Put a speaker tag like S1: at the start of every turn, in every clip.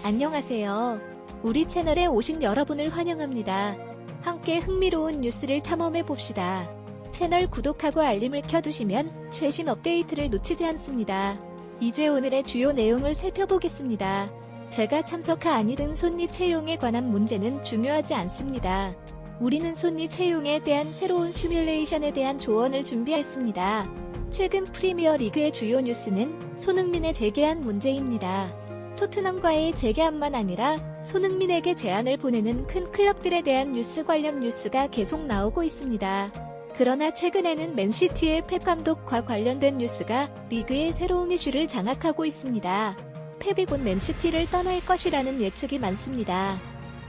S1: 안녕하세요. 우리 채널에 오신 여러분을 환영합니다. 함께 흥미로운 뉴스를 탐험해 봅시다. 채널 구독하고 알림을 켜두시면 최신 업데이트를 놓치지 않습니다. 이제 오늘의 주요 내용을 살펴보겠습니다. 제가 참석하 아니든 손니 채용에 관한 문제는 중요하지 않습니다. 우리는 손니 채용에 대한 새로운 시뮬레이션에 대한 조언을 준비했습니다. 최근 프리미어 리그의 주요 뉴스는 손흥민의 재계약 문제입니다. 토트넘과의 재계약만 아니라 손흥민에게 제안을 보내는 큰 클럽들에 대한 뉴스 관련 뉴스가 계속 나오고 있습니다. 그러나 최근에는 맨시티의 펩 감독과 관련된 뉴스가 리그의 새로운 이슈를 장악하고 있습니다. 펩이 곧 맨시티를 떠날 것이라는 예측이 많습니다.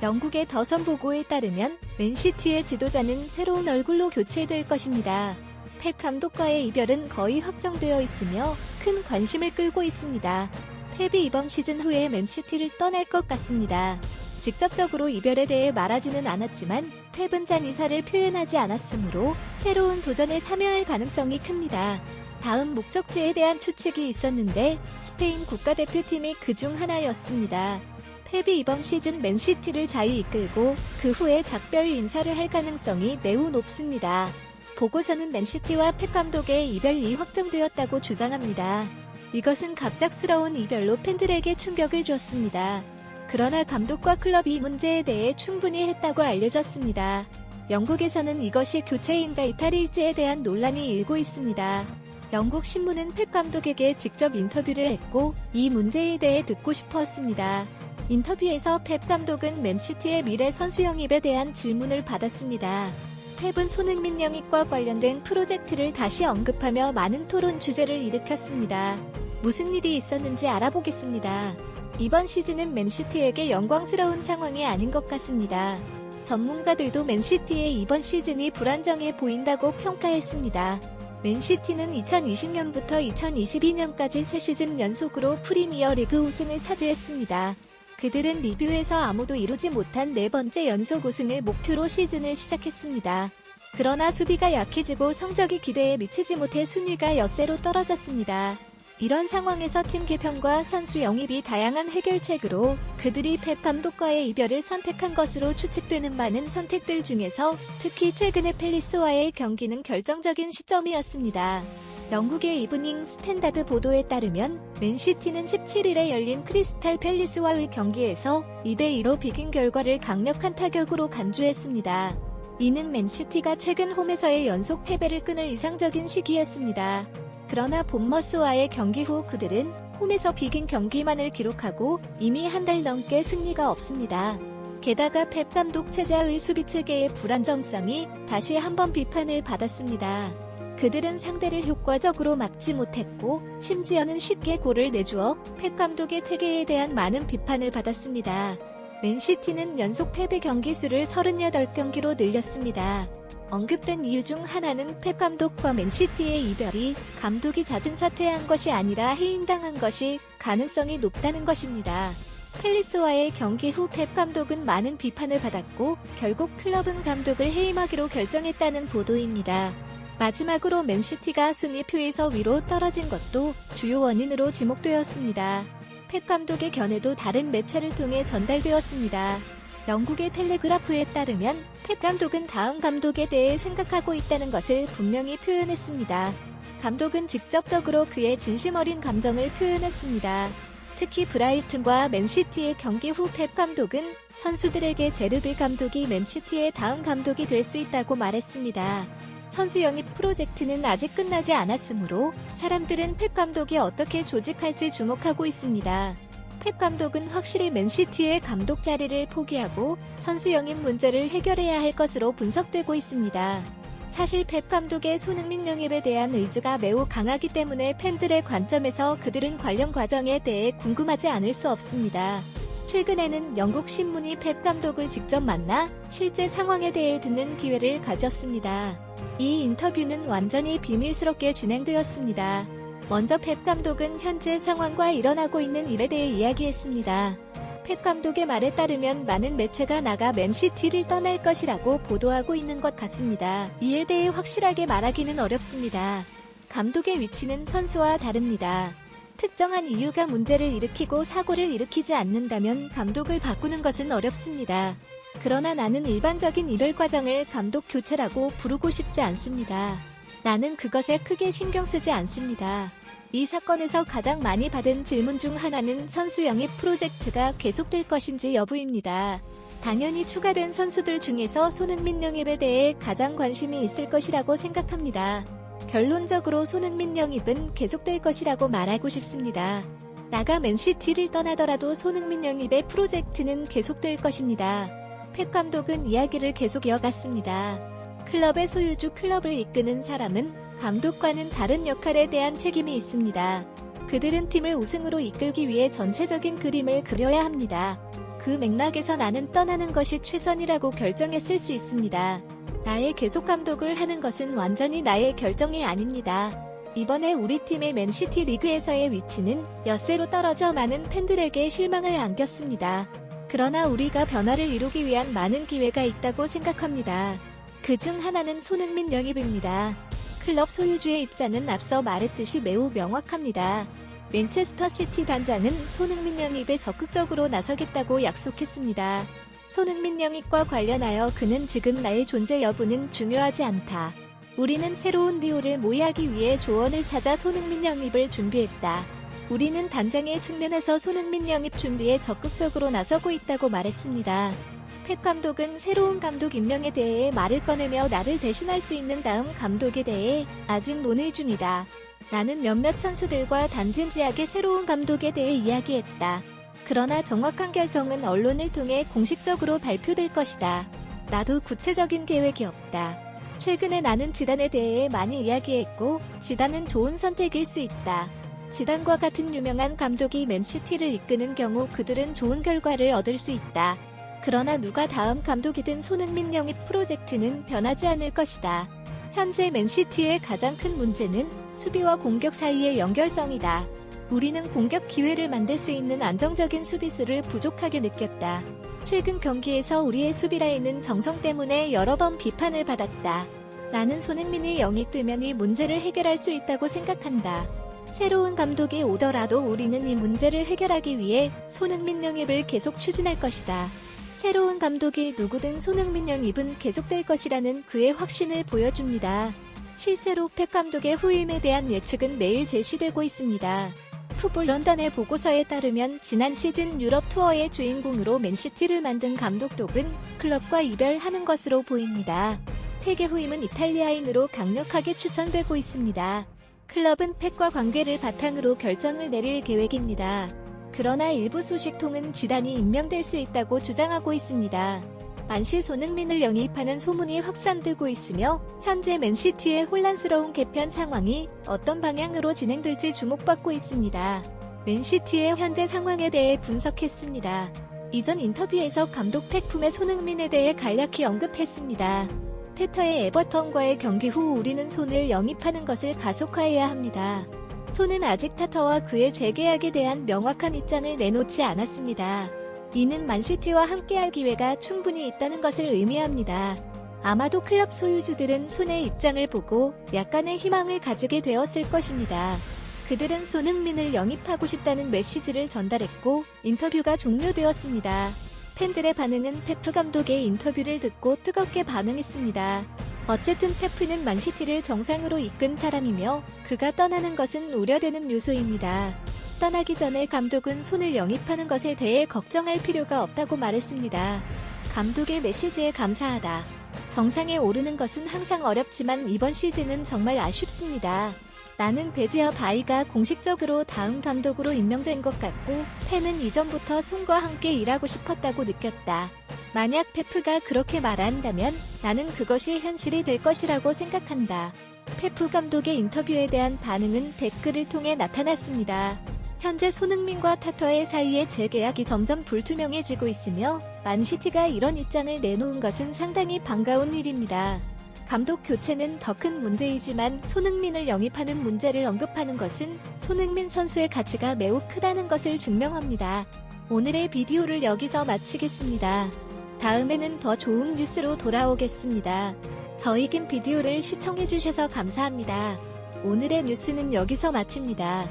S1: 영국의 더선 보고에 따르면 맨시티의 지도자는 새로운 얼굴로 교체될 것입니다. 펩 감독과의 이별은 거의 확정되어 있으며 큰 관심을 끌고 있습니다. 펩이 이번 시즌 후에 맨시티를 떠날 것 같습니다. 직접적으로 이별에 대해 말하지는 않았지만 펩은 잔이사를 표현하지 않았으므로 새로운 도전에 참여할 가능성이 큽니다. 다음 목적지에 대한 추측이 있었는데 스페인 국가대표팀이 그중 하나였습니다. 펩이 이번 시즌 맨시티를 잘 이끌고 그 후에 작별 인사를 할 가능성이 매우 높습니다. 보고서는 맨시티와 펩 감독의 이별이 확정되었다고 주장합니다. 이것은 갑작스러운 이별로 팬들에게 충격을 줬습니다. 그러나 감독과 클럽이 이 문제에 대해 충분히 했다고 알려졌습니다. 영국에서는 이것이 교체인가 이탈일지에 대한 논란이 일고 있습니다. 영국 신문은 펩 감독에게 직접 인터뷰를 했고 이 문제에 대해 듣고 싶었습니다. 인터뷰에서 펩 감독은 맨시티의 미래 선수 영입에 대한 질문을 받았습니다. 펩은 손흥민 영입과 관련된 프로젝트를 다시 언급하며 많은 토론 주제를 일으켰습니다. 무슨 일이 있었는지 알아보겠습니다. 이번 시즌은 맨시티에게 영광스러운 상황이 아닌 것 같습니다. 전문가들도 맨시티의 이번 시즌이 불안정해 보인다고 평가했습니다. 맨시티는 2020년부터 2022년까지 3시즌 연속으로 프리미어 리그 우승을 차지했습니다. 그들은 리뷰에서 아무도 이루지 못한 4번째 연속 우승을 목표로 시즌을 시작했습니다. 그러나 수비가 약해지고 성적이 기대에 미치지 못해 순위가 엿새로 떨어졌습니다. 이런 상황에서 팀 개편과 선수 영입이 다양한 해결책으로 그들이 펩 감독과의 이별을 선택한 것으로 추측되는 많은 선택들 중에서 특히 최근의 팰리스와의 경기는 결정적인 시점이었습니다. 영국의 이브닝 스탠다드 보도에 따르면 맨시티는 17일에 열린 크리스탈 팰리스와의 경기에서 2대2로 비긴 결과를 강력한 타격으로 간주했습니다. 이는 맨시티가 최근 홈에서의 연속 패배를 끊을 이상적인 시기였습니다. 그러나 본머스와의 경기 후 그들은 홈에서 비긴 경기만을 기록하고 이미 한 달 넘게 승리가 없습니다. 게다가 펩 감독 체제의 수비 체계의 불안정성이 다시 한번 비판을 받았습니다. 그들은 상대를 효과적으로 막지 못했고 심지어는 쉽게 골을 내주어 펩 감독의 체계에 대한 많은 비판을 받았습니다. 맨시티는 연속 패배 경기 수를 38경기로 늘렸습니다. 언급된 이유 중 하나는 펩 감독과 맨시티의 이별이 감독이 잦은 사퇴한 것이 아니라 해임당한 것이 가능성이 높다는 것입니다. 팰리스와의 경기 후 펩 감독은 많은 비판을 받았고 결국 클럽은 감독을 해임하기로 결정했다는 보도입니다. 마지막으로 맨시티가 순위표에서 위로 떨어진 것도 주요 원인으로 지목되었습니다. 펩 감독의 견해도 다른 매체를 통해 전달되었습니다. 영국의 텔레그라프에 따르면 펩 감독은 다음 감독에 대해 생각하고 있다는 것을 분명히 표현했습니다. 감독은 직접적으로 그의 진심 어린 감정을 표현했습니다. 특히 브라이튼과 맨시티의 경기 후 펩 감독은 선수들에게 제르비 감독이 맨시티의 다음 감독이 될 수 있다고 말했습니다. 선수 영입 프로젝트는 아직 끝나지 않았으므로 사람들은 펩 감독이 어떻게 조직할지 주목하고 있습니다. 펩 감독은 확실히 맨시티의 감독 자리를 포기하고 선수 영입 문제를 해결해야 할 것으로 분석되고 있습니다. 사실 펩 감독의 손흥민 영입에 대한 의지가 매우 강하기 때문에 팬들의 관점에서 그들은 관련 과정에 대해 궁금하지 않을 수 없습니다. 최근에는 영국 신문이 펩 감독을 직접 만나 실제 상황에 대해 듣는 기회를 가졌습니다. 이 인터뷰는 완전히 비밀스럽게 진행되었습니다. 먼저 펩 감독은 현재 상황과 일어나고 있는 일에 대해 이야기했습니다. 펩 감독의 말에 따르면 많은 매체가 나가 맨시티를 떠날 것이라고 보도하고 있는 것 같습니다. 이에 대해 확실하게 말하기는 어렵습니다. 감독의 위치는 선수와 다릅니다. 특정한 이유가 문제를 일으키고 사고를 일으키지 않는다면 감독을 바꾸는 것은 어렵습니다. 그러나 나는 일반적인 이별 과정을 감독 교체라고 부르고 싶지 않습니다. 나는 그것에 크게 신경 쓰지 않습니다. 이 사건에서 가장 많이 받은 질문 중 하나는 선수 영입 프로젝트가 계속될 것인지 여부입니다. 당연히 추가된 선수들 중에서 손흥민 영입에 대해 가장 관심이 있을 것이라고 생각합니다. 결론적으로 손흥민 영입은 계속될 것이라고 말하고 싶습니다. 나가 맨시티를 떠나더라도 손흥민 영입의 프로젝트는 계속될 것입니다. 펩 감독은 이야기를 계속 이어갔습니다. 클럽의 소유주, 클럽을 이끄는 사람은 감독과는 다른 역할에 대한 책임이 있습니다. 그들은 팀을 우승으로 이끌기 위해 전체적인 그림을 그려야 합니다. 그 맥락에서 나는 떠나는 것이 최선이라고 결정했을 수 있습니다. 나의 계속 감독을 하는 것은 완전히 나의 결정이 아닙니다. 이번에 우리 팀의 맨시티 리그에서의 위치는 엿새로 떨어져 많은 팬들에게 실망을 안겼습니다. 그러나 우리가 변화를 이루기 위한 많은 기회가 있다고 생각합니다. 그중 하나는 손흥민 영입입니다. 클럽 소유주의 입장은 앞서 말했듯이 매우 명확합니다. 맨체스터 시티 단장은 손흥민 영입에 적극적으로 나서겠다고 약속했습니다. 손흥민 영입과 관련하여 그는 지금 나의 존재 여부는 중요하지 않다. 우리는 새로운 리오를 모의하기 위해 조언을 찾아 손흥민 영입을 준비했다. 우리는 단장의 측면에서 손흥민 영입 준비에 적극적으로 나서고 있다고 말했습니다. 펩 감독은 새로운 감독 임명에 대해 말을 꺼내며 나를 대신할 수 있는 다음 감독에 대해 아직 논의 중이다. 나는 몇몇 선수들과 단진지하게 새로운 감독에 대해 이야기했다. 그러나 정확한 결정은 언론을 통해 공식적으로 발표될 것이다. 나도 구체적인 계획이 없다. 최근에 나는 지단에 대해 많이 이야기했고 지단은 좋은 선택일 수 있다. 지단과 같은 유명한 감독이 맨시티를 이끄는 경우 그들은 좋은 결과를 얻을 수 있다. 그러나 누가 다음 감독이든 손흥민 영입 프로젝트는 변하지 않을 것이다. 현재 맨시티의 가장 큰 문제는 수비와 공격 사이의 연결성이다. 우리는 공격 기회를 만들 수 있는 안정적인 수비수를 부족하게 느꼈다. 최근 경기에서 우리의 수비 라인은 정성 때문에 여러 번 비판을 받았다. 나는 손흥민이 영입되면 이 문제를 해결할 수 있다고 생각한다. 새로운 감독이 오더라도 우리는 이 문제를 해결하기 위해 손흥민 영입을 계속 추진할 것이다. 새로운 감독이 누구든 손흥민 영입은 계속될 것이라는 그의 확신을 보여줍니다. 실제로 펩 감독의 후임에 대한 예측은 매일 제시되고 있습니다. 풋볼 런던의 보고서에 따르면 지난 시즌 유럽 투어의 주인공으로 맨시티를 만든 감독독은 클럽과 이별하는 것으로 보입니다. 펩의 후임은 이탈리아인으로 강력하게 추천되고 있습니다. 클럽은 펩과 관계를 바탕으로 결정을 내릴 계획입니다. 그러나 일부 소식통은 지단이 임명될 수 있다고 주장하고 있습니다. 만시 손흥민을 영입하는 소문이 확산되고 있으며 현재 맨시티의 혼란스러운 개편 상황이 어떤 방향으로 진행될지 주목받고 있습니다. 맨시티의 현재 상황에 대해 분석했습니다. 이전 인터뷰에서 감독 펩품의 손흥민에 대해 간략히 언급했습니다. 테터의 에버턴과의 경기 후 우리는 손을 영입하는 것을 가속화해야 합니다. 손은 아직 타터와 그의 재계약에 대한 명확한 입장을 내놓지 않았습니다. 이는 만시티와 함께할 기회가 충분히 있다는 것을 의미합니다. 아마도 클럽 소유주들은 손의 입장을 보고 약간의 희망을 가지게 되었을 것입니다. 그들은 손흥민을 영입하고 싶다는 메시지를 전달했고 인터뷰가 종료되었습니다. 팬들의 반응은 페프 감독의 인터뷰를 듣고 뜨겁게 반응했습니다. 어쨌든 페프는 만시티를 정상으로 이끈 사람이며 그가 떠나는 것은 우려되는 요소입니다. 떠나기 전에 감독은 손을 영입하는 것에 대해 걱정할 필요가 없다고 말했습니다. 감독의 메시지에 감사하다. 정상에 오르는 것은 항상 어렵지만 이번 시즌은 정말 아쉽습니다. 나는 베지어 바이가 공식적으로 다음 감독으로 임명된 것 같고 팬은 이전부터 손과 함께 일하고 싶었다고 느꼈다. 만약 페프가 그렇게 말한다면 나는 그것이 현실이 될 것이라고 생각한다. 페프 감독의 인터뷰에 대한 반응은 댓글을 통해 나타났습니다. 현재 손흥민과 타터의 사이의 재계약이 점점 불투명해지고 있으며 만시티가 이런 입장을 내놓은 것은 상당히 반가운 일입니다. 감독 교체는 더 큰 문제이지만 손흥민을 영입하는 문제를 언급하는 것은 손흥민 선수의 가치가 매우 크다는 것을 증명합니다. 오늘의 비디오를 여기서 마치겠습니다. 다음에는 더 좋은 뉴스로 돌아오겠습니다. 저희 긴 비디오를 시청해주셔서 감사합니다. 오늘의 뉴스는 여기서 마칩니다.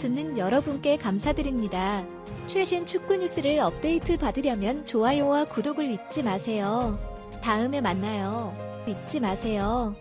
S1: 듣는 여러분께 감사드립니다. 최신 축구 뉴스를 업데이트 받으려면 좋아요와 구독을 잊지 마세요. 다음에 만나요. 잊지 마세요.